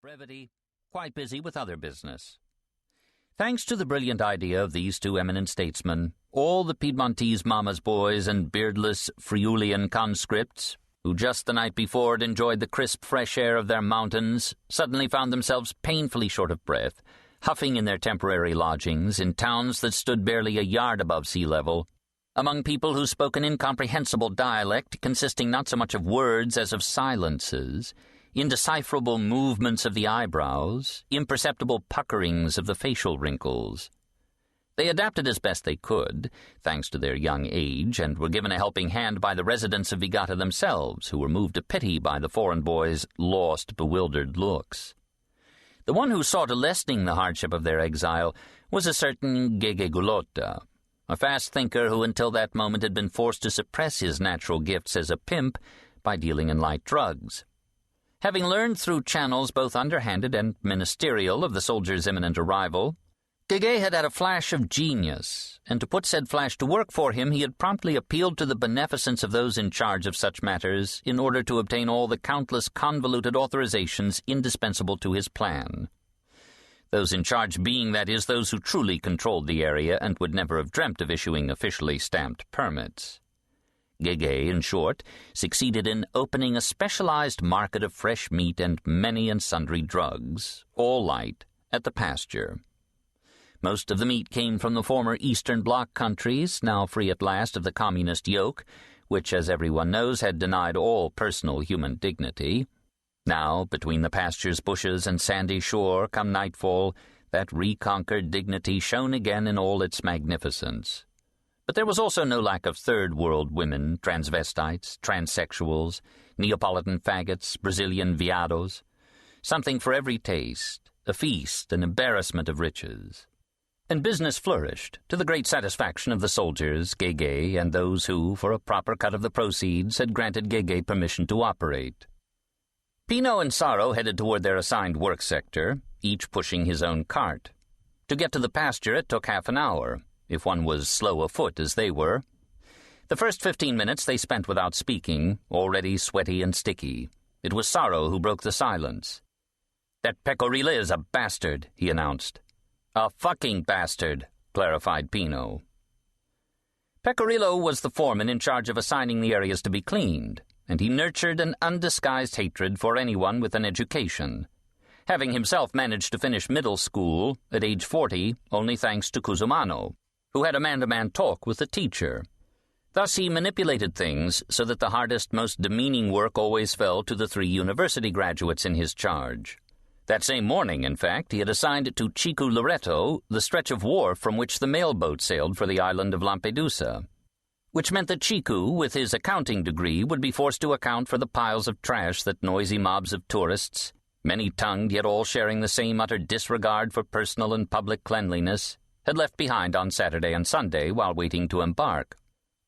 brevity, quite busy with other business. Thanks to the brilliant idea of these two eminent statesmen, all the Piedmontese mama's boys and beardless Friulian conscripts, who just the night before had enjoyed the crisp fresh air of their mountains, suddenly found themselves painfully short of breath, huffing in their temporary lodgings in towns that stood barely a yard above sea level, among people who spoke an incomprehensible dialect consisting not so much of words as of silences, indecipherable movements of the eyebrows, imperceptible puckerings of the facial wrinkles. They adapted as best they could, thanks to their young age, and were given a helping hand by the residents of Vigàta themselves, who were moved to pity by the foreign boys' lost, bewildered looks. The one who saw to lessening the hardship of their exile was a certain Gege Gulotta, a fast thinker who until that moment had been forced to suppress his natural gifts as a pimp by dealing in light drugs. Having learned through channels both underhanded and ministerial of the soldier's imminent arrival, Gege had a flash of genius, and to put said flash to work for him he had promptly appealed to the beneficence of those in charge of such matters in order to obtain all the countless convoluted authorizations indispensable to his plan. Those in charge being, that is, those who truly controlled the area and would never have dreamt of issuing officially stamped permits. Gege, in short, succeeded in opening a specialized market of fresh meat and many and sundry drugs, all light, at the pasture. Most of the meat came from the former Eastern Bloc countries, now free at last of the communist yoke, which, as everyone knows, had denied all personal human dignity. Now, between the pasture's bushes and sandy shore, come nightfall, that reconquered dignity shone again in all its magnificence. But there was also no lack of third-world women, transvestites, transsexuals, Neapolitan faggots, Brazilian viados, something for every taste, a feast, an embarrassment of riches. And business flourished, to the great satisfaction of the soldiers, Gege, and those who, for a proper cut of the proceeds, had granted Gege permission to operate. Pino and Saro headed toward their assigned work sector, each pushing his own cart. To get to the pasture it took half an hour, if one was slow afoot as they were. The first 15 minutes they spent without speaking, already sweaty and sticky. It was Saro who broke the silence. "That Pecorilla is a bastard," he announced. "A fucking bastard," clarified Pino. Pecorillo was the foreman in charge of assigning the areas to be cleaned, and he nurtured an undisguised hatred for anyone with an education, having himself managed to finish middle school at age 40 only thanks to Cusumano, who had a man-to-man talk with the teacher. Thus he manipulated things so that the hardest, most demeaning work always fell to the 3 university graduates in his charge. That same morning, in fact, he had assigned to Chico Loreto the stretch of wharf from which the mail boat sailed for the island of Lampedusa, which meant that Chico, with his accounting degree, would be forced to account for the piles of trash that noisy mobs of tourists, many-tongued yet all sharing the same utter disregard for personal and public cleanliness, had left behind on Saturday and Sunday while waiting to embark.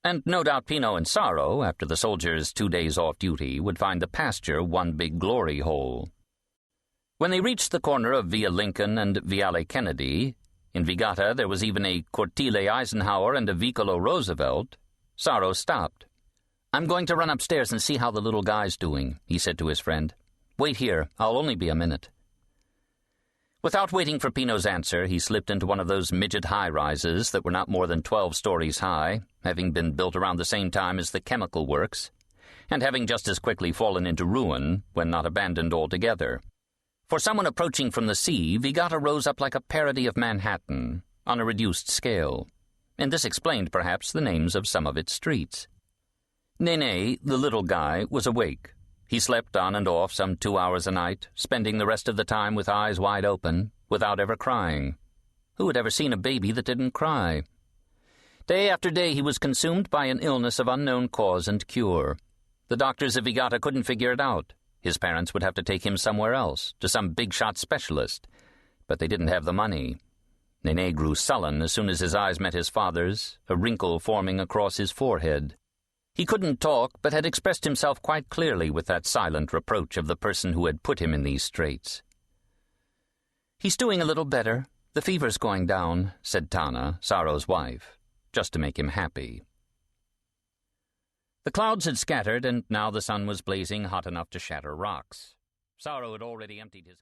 And no doubt Pino and Saro, after the soldiers' 2 days off duty, would find the pasture one big glory hole. When they reached the corner of Via Lincoln and Viale Kennedy, in Vigàta there was even a Cortile Eisenhower and a Vicolo Roosevelt, Saro stopped. "I'm going to run upstairs and see how the little guy's doing," he said to his friend. "Wait here, I'll only be a minute." Without waiting for Pino's answer, he slipped into one of those midget high-rises that were not more than 12 stories high, having been built around the same time as the chemical works, and having just as quickly fallen into ruin when not abandoned altogether. For someone approaching from the sea, Vigàta rose up like a parody of Manhattan, on a reduced scale, and this explained perhaps the names of some of its streets. Nene, the little guy, was awake. He slept on and off some 2 hours a night, spending the rest of the time with eyes wide open, without ever crying. Who had ever seen a baby that didn't cry? Day after day he was consumed by an illness of unknown cause and cure. The doctors of Vigàta couldn't figure it out. His parents would have to take him somewhere else, to some big-shot specialist, but they didn't have the money. Nene grew sullen as soon as his eyes met his father's, a wrinkle forming across his forehead. He couldn't talk, but had expressed himself quite clearly with that silent reproach of the person who had put him in these straits. "He's doing a little better. The fever's going down," said Tana, Saro's wife, just to make him happy. The clouds had scattered, and now the sun was blazing hot enough to shatter rocks. Saro had already emptied his